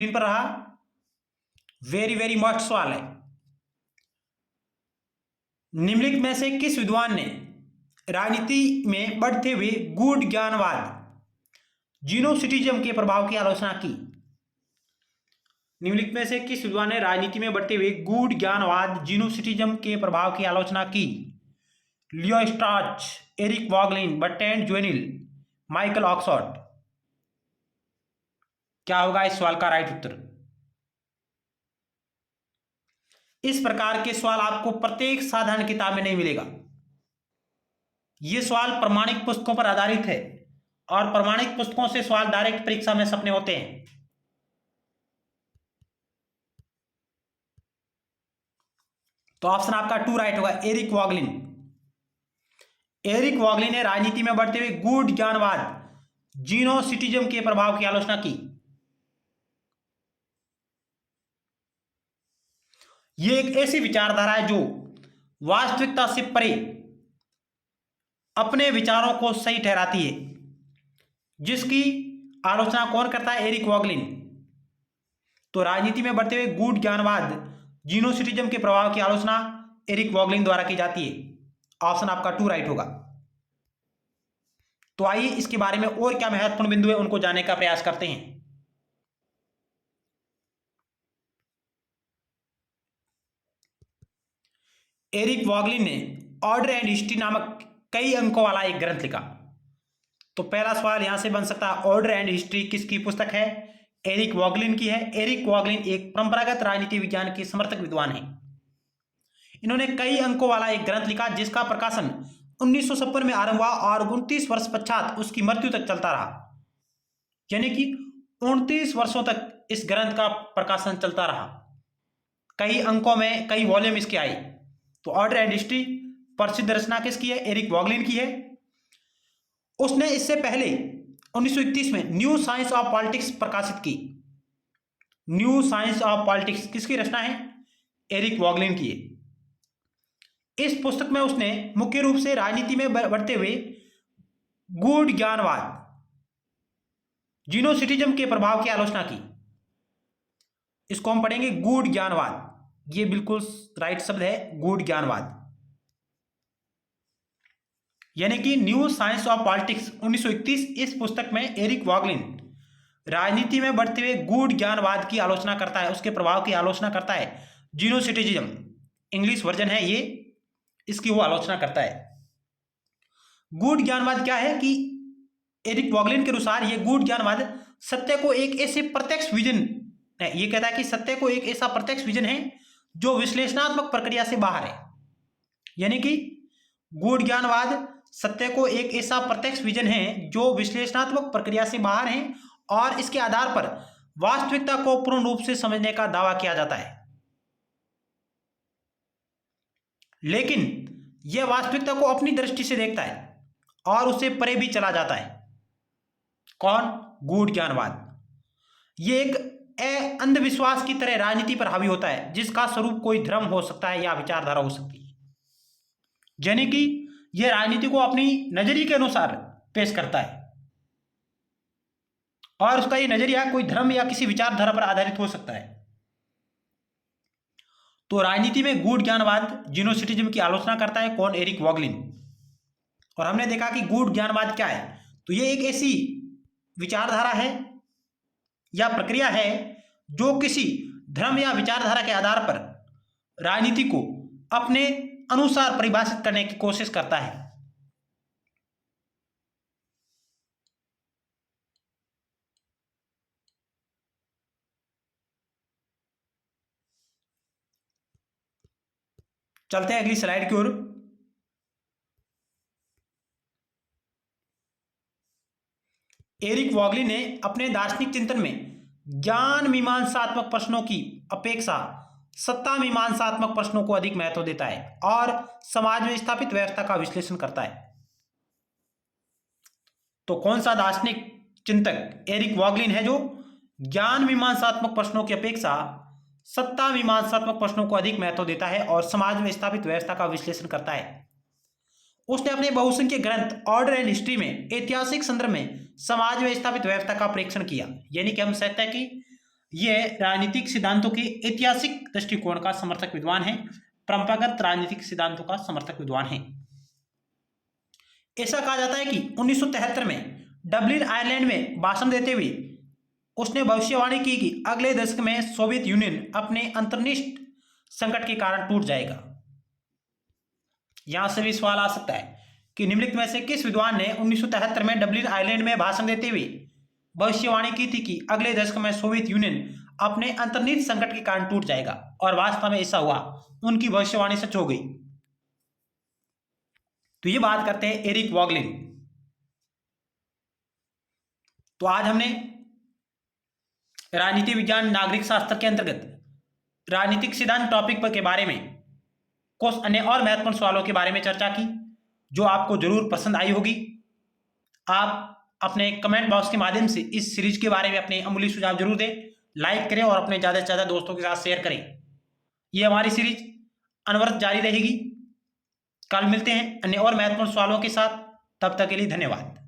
Screen पर रहा। Very very must सवाल है। निम्नलिखित में से किस विद्वान ने राजनीति में बढ़ते हुए गूढ़ ज्ञानवाद जीनोसिटिज्म के प्रभाव की आलोचना की? निम्नलिखित में से किस विद्वान ने राजनीति में बढ़ते हुए गूढ़ ज्ञानवाद जीनोसिटिज्म के प्रभाव की आलोचना की? लियो स्ट्राच, एरिक वॉगलिन, बर्ट्रैंड ज्वेनिल, माइकल ऑक्सफोर्ड। क्या होगा इस सवाल का राइट उत्तर? इस प्रकार के सवाल आपको प्रत्येक साधारण किताब में नहीं मिलेगा। यह सवाल प्रमाणिक पुस्तकों पर आधारित है और प्रमाणिक पुस्तकों से सवाल डायरेक्ट परीक्षा में सपने होते हैं। तो ऑप्शन आपका 2 राइट होगा, एरिक वॉगलिन। एरिक वॉगलिन ने राजनीति में बढ़ते हुए गूढ़ ज्ञानवाद जीनोसिटिज्म के प्रभाव की आलोचना की। यह एक ऐसी विचारधारा है जो वास्तविकता से परे अपने विचारों को सही ठहराती है, जिसकी आलोचना कौन करता है? एरिक वॉगलिन। तो राजनीति में बढ़ते हुए गूढ़ ज्ञानवाद जीनोसिटिज्म के प्रभाव की आलोचना एरिक वॉगलिन द्वारा की जाती है। ऑप्शन आपका 2 राइट होगा। तो आइए इसके बारे में और क्या महत्वपूर्ण बिंदु है उनको जानने का प्रयास करते हैं। एरिक वॉगलिन ने ऑर्डर एंड हिस्ट्री नामक कई अंकों वाला एक ग्रंथ लिखा। तो पहला सवाल यहां से बन सकता है, ऑर्डर एंड हिस्ट्री किसकी पुस्तक है? एरिक वॉगलिन की है। एरिक वॉगलिन एक परंपरागत राजनीति विज्ञान के समर्थक विद्वान हैं। इन्होंने कई अंकों वाला एक ग्रंथ लिखा जिसका प्रकाशन 1956 में आरंभ हुआ और 29 वर्ष पश्चात उसकी मृत्यु तक चलता रहा। यानी कि 29 वर्षों तक इस ग्रंथ का प्रकाशन चलता रहा। कई अंकों में कई वॉल्यूम इसके आए। तो ऑर्डर एंड हिस्ट्री प्रसिद्ध रचना किसकी है? एरिक वॉगलिन की है। उसने इससे पहले 1931 में न्यू साइंस ऑफ पॉलिटिक्स प्रकाशित की। न्यू साइंस ऑफ पॉलिटिक्स किसकी रचना है? एरिक वॉगलिन की है। इस पुस्तक में उसने मुख्य रूप से राजनीति में बढ़ते हुए गूढ़ ज्ञानवाद जीनोसिटिज्म के प्रभाव की आलोचना की। इसको हम पढ़ेंगे गूढ़ ज्ञानवाद। ये बिल्कुल राइट शब्द है, गूढ़ ज्ञानवाद। यानी कि न्यू साइंस ऑफ पॉलिटिक्स 1931, इस पुस्तक में एरिक वॉगलिन राजनीति में बढ़ते हुए गूढ़ ज्ञानवाद की आलोचना करता है, उसके प्रभाव की आलोचना करता है। जीनोसिटिज्म इंग्लिश वर्जन है ये, इसकी वो आलोचना करता है। गूढ़ ज्ञानवाद क्या है कि एरिक वॉगलिन के अनुसार ये गूढ़ ज्ञानवाद सत्य को एक ऐसे प्रत्यक्ष विजन है। ये कहता है कि सत्य को एक ऐसा प्रत्यक्ष विजन है जो विश्लेषणात्मक प्रक्रिया से बाहर है। यानी कि गूढ़ ज्ञानवाद सत्य को एक ऐसा प्रत्यक्ष विजन है जो विश्लेषणात्मक प्रक्रिया से बाहर है और इसके आधार पर वास्तविकता को पूर्ण रूप से समझने का दावा किया जाता है। लेकिन यह वास्तविकता को अपनी दृष्टि से देखता है और उससे परे भी चला जाता है। कौन? गूढ़ ज्ञानवाद। यह एक अंधविश्वास की तरह राजनीति पर हावी होता है जिसका स्वरूप कोई धर्म हो सकता है या विचारधारा हो सकती है। यानी कि यह राजनीति को अपनी नजरिए के अनुसार पेश करता है और उसका यह नजरिया कोई धर्म या किसी विचारधारा पर आधारित हो सकता है। तो राजनीति में गूढ़ ज्ञानवाद जीनोसिटिज्म की आलोचना करता है कौन? एरिक वॉगलिन। और हमने देखा कि गूढ़ ज्ञानवाद क्या है। तो यह एक ऐसी विचारधारा है या प्रक्रिया है जो किसी धर्म या विचारधारा के आधार पर राजनीति को अपने अनुसार परिभाषित करने की कोशिश करता है। चलते हैं अगली स्लाइड की ओर। एरिक वॉगलिन ने अपने दार्शनिक चिंतन में ज्ञान मीमांसात्मक प्रश्नों की अपेक्षा सत्ता मीमांसात्मक प्रश्नों को अधिक महत्व देता है और समाज में स्थापित व्यवस्था का विश्लेषण करता है। तो कौन सा दार्शनिक चिंतक एरिक वॉगलिन है जो ज्ञान मीमांसात्मक प्रश्नों की अपेक्षा सत्ता मीमांसात्मक प्रश्नों को अधिक महत्व देता है और समाज में स्थापित व्यवस्था का विश्लेषण करता है? उसने अपने बहुसंख्यक ग्रंथ ऑर्डर एंड हिस्ट्री में ऐतिहासिक संदर्भ में समाज में स्थापित व्यवस्था का परीक्षण किया। यानी कि हम कहते हैं कि यह राजनीतिक सिद्धांतों के ऐतिहासिक दृष्टिकोण का समर्थक विद्वान है, परंपरागत राजनीतिक सिद्धांतों का समर्थक विद्वान है। ऐसा कहा जाता है कि 1973 में डब्लिन आयरलैंड में भाषण देते हुए उसने भविष्यवाणी की कि अगले दशक में सोवियत यूनियन अपने अंतर्निहित संकट के कारण टूट जाएगा। यहां से भी सवाल आ सकता है कि निम्नलिखित में से किस विद्वान ने 1973 में डब्लिन आयरलैंड में भाषण देते हुए भविष्यवाणी की थी कि अगले दशक में सोवियत यूनियन अपने अंतर्निहित संकट के कारण टूट जाएगा, और वास्तव में ऐसा हुआ, उनकी भविष्यवाणी सच हो गई। तो ये बात करते हैं एरिक वॉगलिन। तो आज हमने राजनीति विज्ञान नागरिक शास्त्र के अंतर्गत राजनीतिक सिद्धांत टॉपिक पर के बारे में कुछ अन्य और महत्वपूर्ण सवालों के बारे में चर्चा की, जो आपको जरूर पसंद आई होगी। आप अपने कमेंट बॉक्स के माध्यम से इस सीरीज के बारे में अपने अमूल्य सुझाव जरूर दें, लाइक करें और अपने ज़्यादा से ज़्यादा दोस्तों के साथ शेयर करें। ये हमारी सीरीज अनवरत जारी रहेगी। कल मिलते हैं अन्य और महत्वपूर्ण सवालों के साथ, तब तक के लिए धन्यवाद।